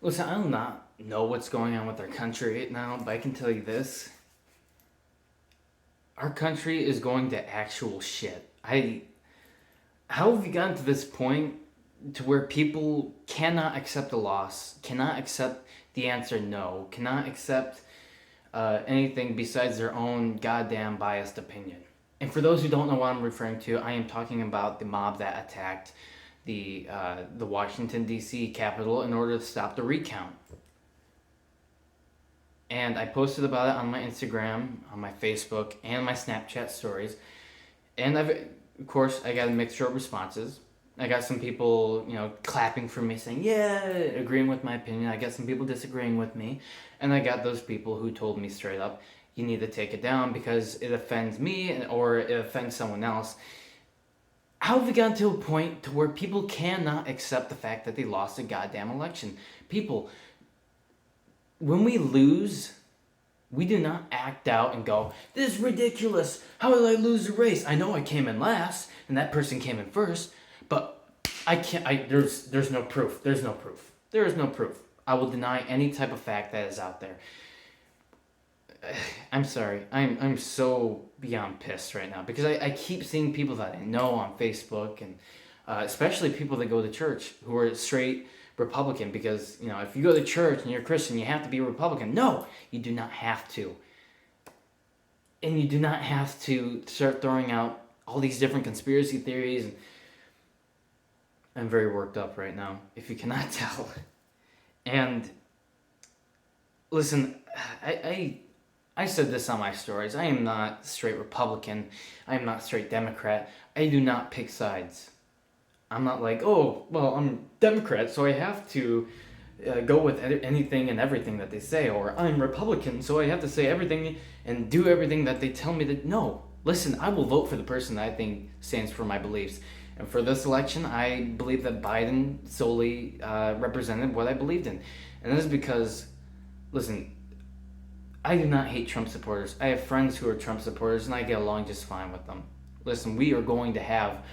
Listen, I do not know what's going on with our country right now, but I can tell you this. Our country is going to actual shit. How have we gotten to this point to where people cannot accept a loss, cannot accept the answer no, cannot accept anything besides their own goddamn biased opinion? And for those who don't know what I'm referring to, I am talking about the mob that attacked the Washington D.C. Capitol in order to stop the recount. And I posted about it on my Instagram, on my Facebook, and my Snapchat stories. And of course, I got a mixture of responses. I got some people, clapping for me, saying, yeah, agreeing with my opinion. I got some people disagreeing with me. And I got those people who told me straight up, you need to take it down because it offends me or it offends someone else. How have we gotten to a point to where people cannot accept the fact that they lost a goddamn election? People, when we lose, we do not act out and go, this is ridiculous. How did I lose the race? I know I came in last and that person came in first, but there's no proof. There's no proof. There is no proof. I will deny any type of fact that is out there. I'm sorry. I'm so beyond pissed right now because I keep seeing people that I know on Facebook and especially people that go to church who are straight Republican because, if you go to church and you're a Christian, you have to be a Republican. No, you do not have to. And you do not have to start throwing out all these different conspiracy theories. I'm very worked up right now, if you cannot tell. And listen, I said this on my stories. I am not straight Republican. I am not straight Democrat. I do not pick sides. I'm not like, oh, well, I'm Democrat, so I have to go with anything and everything that they say. Or I'm Republican, so I have to say everything and do everything that they tell me to. No. Listen, I will vote for the person that I think stands for my beliefs. And for this election, I believe that Biden solely represented what I believed in. And that is because, listen, I do not hate Trump supporters. I have friends who are Trump supporters, and I get along just fine with them. Listen, we are going to have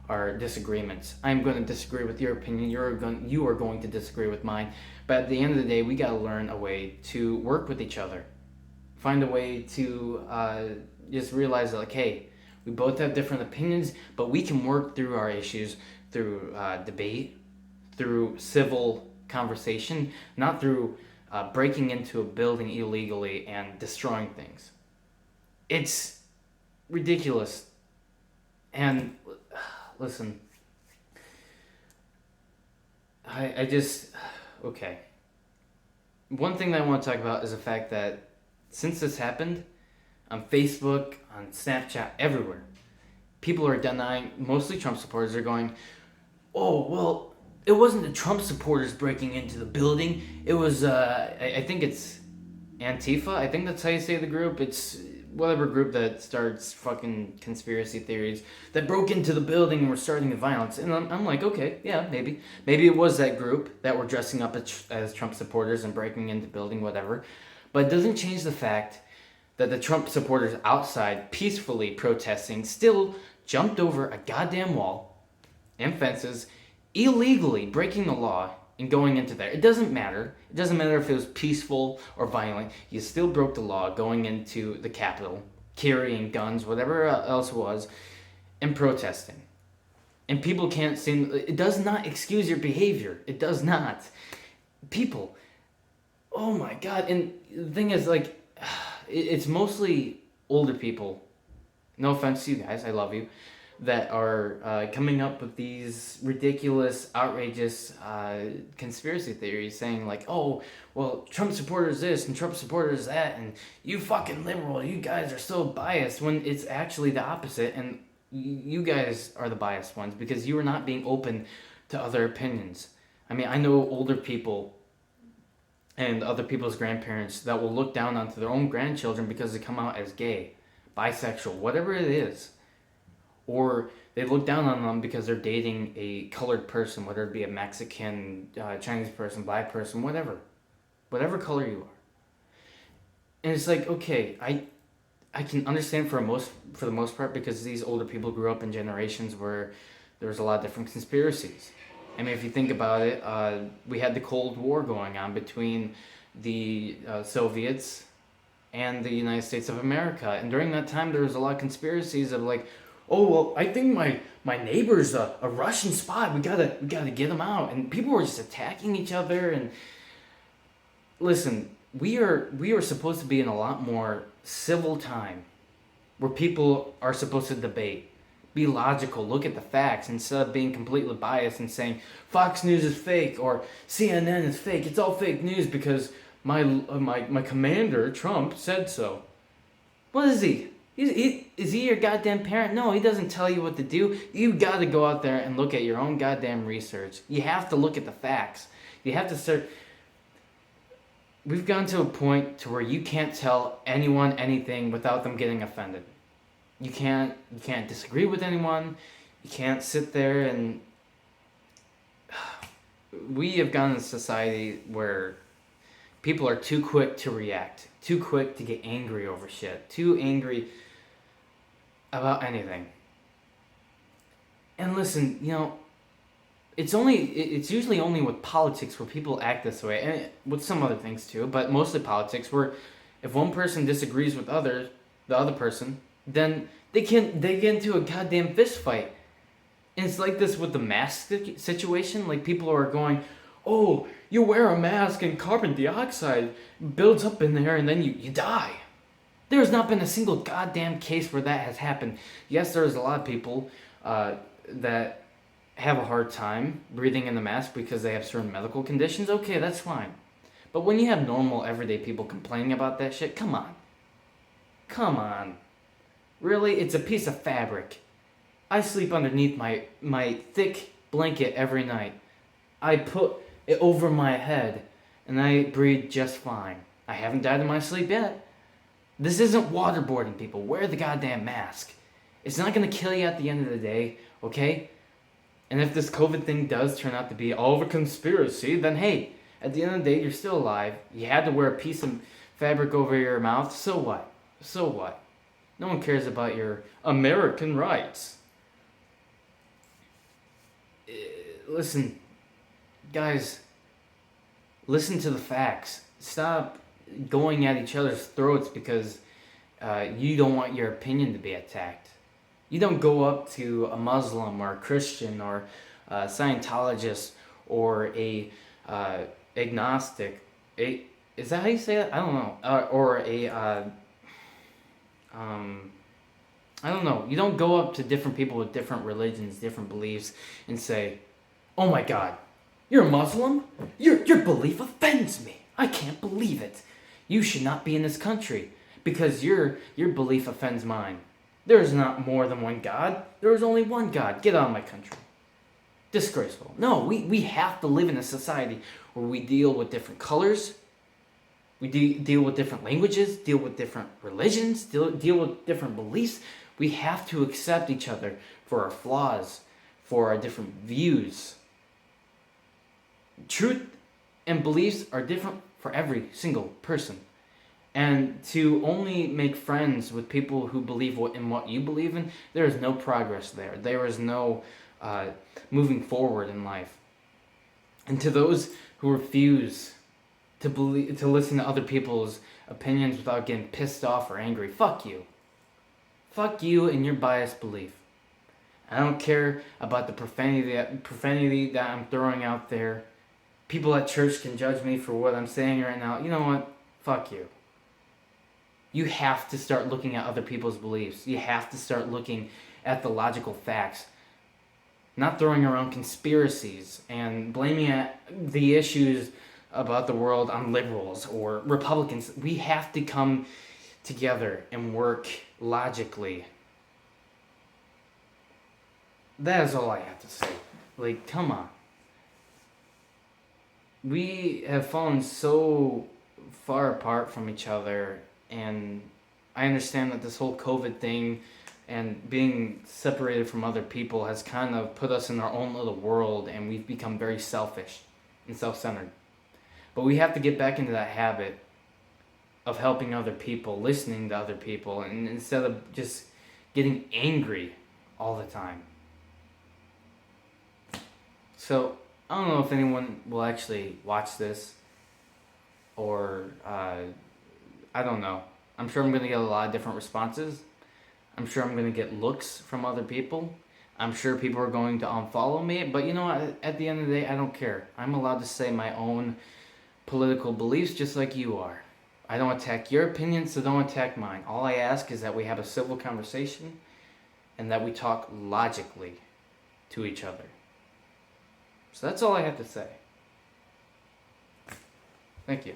our disagreements. I'm going to disagree with your opinion. You are going to disagree with mine. But at the end of the day, we got to learn a way to work with each other. Find a way to just realize that, like, hey, we both have different opinions, but we can work through our issues through debate, through civil conversation, not through breaking into a building illegally and destroying things. It's ridiculous. And listen, I just, okay. One thing that I want to talk about is the fact that since this happened, on Facebook, on Snapchat, everywhere, people are denying, mostly Trump supporters are going, oh, well, it wasn't the Trump supporters breaking into the building. It was, I think it's Antifa. I think that's how you say the group. It's whatever group that starts fucking conspiracy theories that broke into the building and were starting the violence. And I'm like, okay, yeah, maybe. Maybe it was that group that were dressing up as Trump supporters and breaking into the building, whatever. But it doesn't change the fact that the Trump supporters outside peacefully protesting still jumped over a goddamn wall and fences, illegally breaking the law and going into there. It doesn't matter. It doesn't matter if it was peaceful or violent. You still broke the law going into the Capitol, carrying guns, whatever else it was, and protesting. And people can't seem... It does not excuse your behavior. It does not. People... Oh my God. And the thing is, like... It's mostly older people, no offense to you guys, I love you, that are coming up with these ridiculous, outrageous conspiracy theories saying like, oh, well, Trump supporters this and Trump supporters that, and you fucking liberal, you guys are so biased, when it's actually the opposite, and you guys are the biased ones because you are not being open to other opinions. I mean, I know older people and other people's grandparents that will look down onto their own grandchildren because they come out as gay, bisexual, whatever it is. Or they look down on them because they're dating a colored person, whether it be a Mexican, Chinese person, black person, whatever color you are. And it's like, okay, I can understand for the most part because these older people grew up in generations where there was a lot of different conspiracies. I mean, if you think about it, we had the Cold War going on between the Soviets and the United States of America. And during that time, there was a lot of conspiracies of like, oh well, I think my neighbor's a Russian spy. We gotta get him out. And people were just attacking each other. And listen, we are supposed to be in a lot more civil time, where people are supposed to debate, be logical, look at the facts instead of being completely biased and saying Fox News is fake or CNN is fake. It's all fake news because my commander Trump said so. What is he? Is he your goddamn parent? No, he doesn't tell you what to do. You got to go out there and look at your own goddamn research. You have to look at the facts. You have to start. We've gotten to a point to where you can't tell anyone anything without them getting offended. You can't disagree with anyone. You can't sit there and we have gotten in a society where people are too quick to react, too quick to get angry over shit, too angry about anything. And listen, it's usually only with politics where people act this way, and with some other things too, but mostly politics, where if one person disagrees with the other person, then they get into a goddamn fist fight. And it's like this with the mask situation. Like, people are going, oh, you wear a mask and carbon dioxide builds up in there and then you die. There has not been a single goddamn case where that has happened. Yes, there's a lot of people that have a hard time breathing in the mask because they have certain medical conditions. Okay, that's fine. But when you have normal, everyday people complaining about that shit, come on. Come on. Really? It's a piece of fabric. I sleep underneath my thick blanket every night. I put it over my head, and I breathe just fine. I haven't died in my sleep yet. This isn't waterboarding, people. Wear the goddamn mask. It's not going to kill you at the end of the day, okay? And if this COVID thing does turn out to be all of a conspiracy, then hey, at the end of the day, you're still alive. You had to wear a piece of fabric over your mouth. So what? So what? No one cares about your American rights. Listen, guys, listen to the facts. Stop going at each other's throats because you don't want your opinion to be attacked. You don't go up to a Muslim or a Christian or a Scientologist or a agnostic. Is that how you say it? I don't know. Or a I don't know. You don't go up to different people with different religions, different beliefs, and say, "Oh my God, you're a Muslim? Your belief offends me. I can't believe it. You should not be in this country because your belief offends mine. There is not more than one God. There is only one God. Get out of my country." Disgraceful. No, we have to live in a society where we deal with different colors. We deal with different languages, deal with different religions, deal with different beliefs. We have to accept each other for our flaws, for our different views. Truth and beliefs are different for every single person. And to only make friends with people who believe in what you believe in, there is no progress there. There is no moving forward in life. And to those who refuse to listen to other people's opinions without getting pissed off or angry, fuck you. Fuck you and your biased belief. I don't care about the profanity that I'm throwing out there. People at church can judge me for what I'm saying right now. You know what? Fuck you. You have to start looking at other people's beliefs. You have to start looking at the logical facts. Not throwing around conspiracies and blaming the issues about the world on liberals or Republicans. We have to come together and work logically. That is all I have to say. Like, come on. We have fallen so far apart from each other, and I understand that this whole COVID thing and being separated from other people has kind of put us in our own little world, and we've become very selfish and self-centered. But we have to get back into that habit of helping other people, listening to other people, and instead of just getting angry all the time. So, I don't know if anyone will actually watch this, or I don't know. I'm sure I'm gonna get a lot of different responses. I'm sure I'm gonna get looks from other people. I'm sure people are going to unfollow me, but you know what? At the end of the day, I don't care. I'm allowed to say my own political beliefs just like you are. I don't attack your opinion, so don't attack mine. All I ask is that we have a civil conversation and that we talk logically to each other. So that's all I have to say. Thank you.